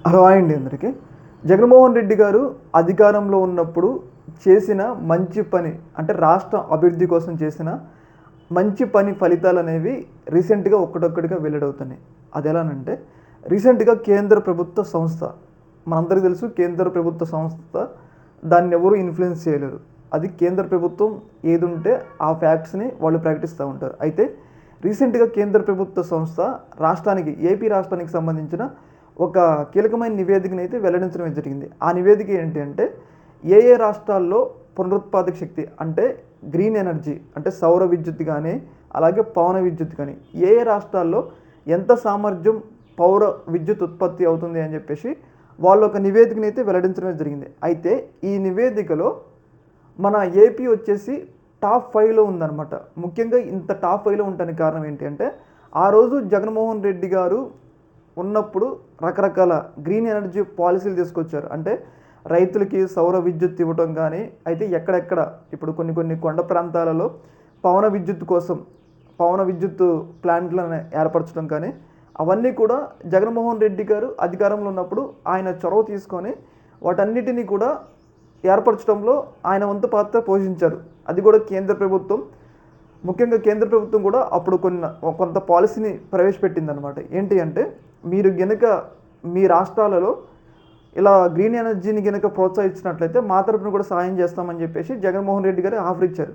Hello అండి అందరికీ. జగన్మోహన్ రెడ్డి గారు అధికారంలో ఉన్నప్పుడు చేసిన మంచి పని అంటే రాష్ట్ర అభివృద్ధి కోసం చేసిన మంచి పని ఫలితాలు అనేవి రీసెంట్గా ఒక్కటొక్కటిగా వెల్లడవుతున్నాయి. అది ఎలానంటే రీసెంట్గా కేంద్ర ప్రభుత్వ సంస్థ, మనందరికీ తెలుసు కేంద్ర ప్రభుత్వ సంస్థ, దాన్ని ఎవరు ఇన్ఫ్లుయెన్స్ చేయలేరు. అది కేంద్ర ప్రభుత్వం ఏది ఉంటే ఆ ఫ్యాక్ట్స్ని వాళ్ళు ప్రకటిస్తూ ఉంటారు. అయితే రీసెంట్గా కేంద్ర ప్రభుత్వ సంస్థ రాష్ట్రానికి, ఏపీ రాష్ట్రానికి సంబంధించిన ఒక కీలకమైన నివేదికను అయితే వెల్లడించడం జరిగింది. ఆ నివేదిక ఏంటి అంటే ఏ ఏ రాష్ట్రాల్లో పునరుత్పాదక శక్తి అంటే గ్రీన్ ఎనర్జీ అంటే సౌర విద్యుత్ కానీ అలాగే పవన విద్యుత్ కానీ ఏ ఏ రాష్ట్రాల్లో ఎంత సామర్థ్యం పౌర విద్యుత్ ఉత్పత్తి అవుతుంది అని చెప్పేసి వాళ్ళు ఒక నివేదికను అయితే వెల్లడించడం జరిగింది. అయితే ఈ నివేదికలో మన ఏపీ వచ్చేసి టాప్ 5లో ఉందన్నమాట. ముఖ్యంగా ఇంత టాప్ 5లో ఉండడానికి కారణం ఏంటి అంటే ఆ రోజు జగన్మోహన్ రెడ్డి గారు ఉన్నప్పుడు రకరకాల గ్రీన్ ఎనర్జీ పాలసీలు తీసుకొచ్చారు. అంటే రైతులకి సౌర విద్యుత్ ఇవ్వటం కానీ, అయితే ఎక్కడెక్కడ ఇప్పుడు కొన్ని కొన్ని కొండ ప్రాంతాలలో పవన విద్యుత్ కోసం పవన విద్యుత్ ప్లాంట్లను ఏర్పరచడం కానీ, అవన్నీ కూడా జగన్మోహన్ రెడ్డి గారు అధికారంలో ఉన్నప్పుడు ఆయన చొరవ తీసుకొని వాటన్నిటినీ కూడా ఏర్పరచడంలో ఆయన వంతు పాత్ర పోషించారు. అది కూడా కేంద్ర ప్రభుత్వం, ముఖ్యంగా కేంద్ర ప్రభుత్వం కూడా అప్పుడు కొంత పాలసీని ప్రవేశపెట్టిందనమాట. ఏంటి అంటే మీరు గనుక మీ రాష్ట్రాలలో ఇలా గ్రీన్ ఎనర్జీని గనుక ప్రోత్సహించినట్లయితే మా తరపున కూడా సాయం చేస్తామని చెప్పేసి జగన్మోహన్ రెడ్డి గారు ఆఫర్ ఇచ్చారు.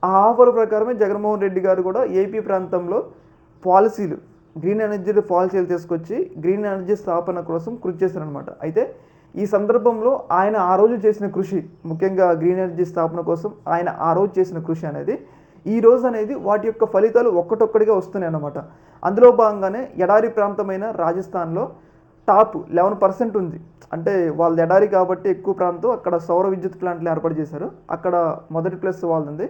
ఆ ఆఫర్ ప్రకారమే జగన్మోహన్ రెడ్డి గారు కూడా ఏపీ ప్రాంతంలో పాలసీలు, గ్రీన్ ఎనర్జీ పాలసీలు తీసుకొచ్చి గ్రీన్ ఎనర్జీ స్థాపన కోసం కృషి చేశారనమాట. అయితే ఈ సందర్భంలో ఆయన ఆ రోజు చేసిన కృషి, ముఖ్యంగా గ్రీన్ ఎనర్జీ స్థాపన కోసం ఆయన ఆ రోజు చేసిన కృషి అనేది ఈ రోజు అనేది వాటి యొక్క ఫలితాలు ఒక్కటొక్కటిగా వస్తున్నాయి అన్నమాట. అందులో భాగంగానే ఎడారి ప్రాంతమైన రాజస్థాన్లో టాప్ 11% ఉంది. అంటే వాళ్ళ ఎడారి కాబట్టి ఎక్కువ ప్రాంతం, అక్కడ సౌర విద్యుత్ ప్లాంట్లు ఏర్పాటు చేశారు. అక్కడ మొదటి ప్లేస్ వాళ్ళది.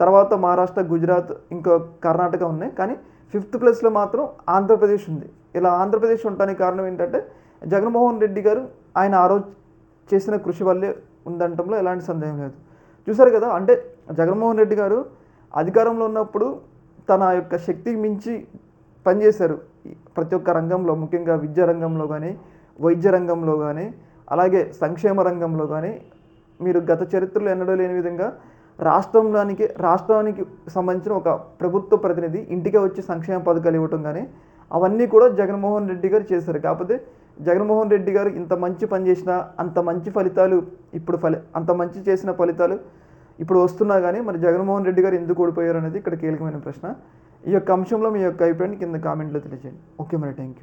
తర్వాత మహారాష్ట్ర, గుజరాత్, ఇంకా కర్ణాటక ఉన్నాయి. కానీ 5th ప్లేస్లో మాత్రం ఆంధ్రప్రదేశ్ ఉంది. ఇలా ఆంధ్రప్రదేశ్ ఉండడానికి కారణం ఏంటంటే జగన్మోహన్ రెడ్డి గారు ఆయన ఆ రోజు చేసిన కృషి వల్లే ఉందంటంలో ఎలాంటి సందేహం లేదు. చూసారు కదా, అంటే జగన్మోహన్ రెడ్డి గారు అధికారంలో ఉన్నప్పుడు తన యొక్క శక్తికి మించి పనిచేశారు ప్రతి ఒక్క రంగంలో, ముఖ్యంగా విద్యా రంగంలో కానీ, వైద్య రంగంలో కానీ, అలాగే సంక్షేమ రంగంలో కానీ. మీరు గత చరిత్రలో ఎన్నడూ లేని విధంగా రాష్ట్రానికి సంబంధించిన ఒక ప్రభుత్వ ప్రతినిధి ఇంటికే వచ్చి సంక్షేమ పథకాలు ఇవ్వటం కానీ అవన్నీ కూడా జగన్మోహన్ రెడ్డి గారు చేశారు. కాకపోతే జగన్మోహన్ రెడ్డి గారు ఇంత మంచి పని చేసినా అంత మంచి ఫలితాలు అంత మంచి చేసిన ఫలితాలు ఇప్పుడు వస్తున్నా కానీ మరి జగన్మోహన్ రెడ్డి గారు ఎందుకు ఓడిపోయారు అనేది ఇక్కడ కీలకమైన ప్రశ్న. ఈ యొక్క అంశంలో మీ యొక్క అభిప్రాయాన్ని కింద కామెంట్లో తెలియజేయండి. ఓకే మరి, థ్యాంక్ యూ.